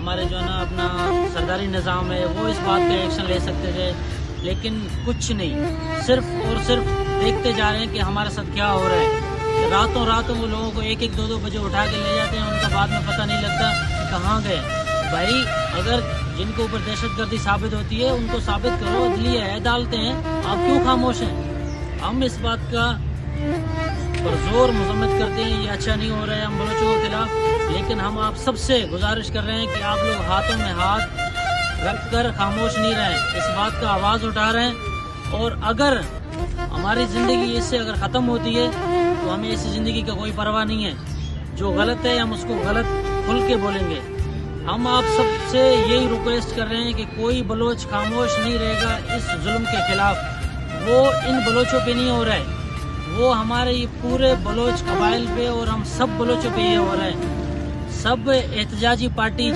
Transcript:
ہمارے جو ہے نا اپنا سرداری نظام ہے وہ اس بات پہ ایکشن لے سکتے تھے، لیکن کچھ نہیں، صرف اور صرف دیکھتے جا رہے ہیں کہ ہمارے ساتھ کیا ہو رہا ہے۔ راتوں راتوں وہ لوگوں کو 1-1 2-2 بجے اٹھا کے لے جاتے ہیں، ان کا بعد میں پتہ نہیں لگتا کہ کہاں گئے۔ بھائی اگر جن کے اوپر دہشت گردی ثابت ہوتی ہے ان کو ثابت کرو، عدلیہ ہے، عدالتیں ہیں، آپ کیوں خاموش ہیں؟ ہم اس بات کا پرزور مذمت کرتے ہیں، یہ اچھا نہیں ہو رہا ہے ہم بلوچوں کے خلاف، لیکن ہم آپ سب سے گزارش کر رہے ہیں کہ آپ لوگ ہاتھوں میں ہاتھ رکھ کر خاموش نہیں رہیں، اس بات کا آواز اٹھا رہے ہیں۔ اور اگر ہماری زندگی اس سے اگر ختم ہوتی ہے تو ہمیں اس زندگی کا کوئی پرواہ نہیں ہے، جو غلط ہے ہم اس کو غلط کھل کے بولیں گے۔ ہم آپ سب سے یہی ریکویسٹ کر رہے ہیں کہ کوئی بلوچ خاموش نہیں رہے گا اس ظلم کے خلاف۔ وہ ان بلوچوں پہ نہیں ہو رہا ہے، وہ ہمارے یہ پورے بلوچ قبائل پہ اور ہم سب بلوچوں پہ یہ ہو رہا ہے۔ سب احتجاجی پارٹی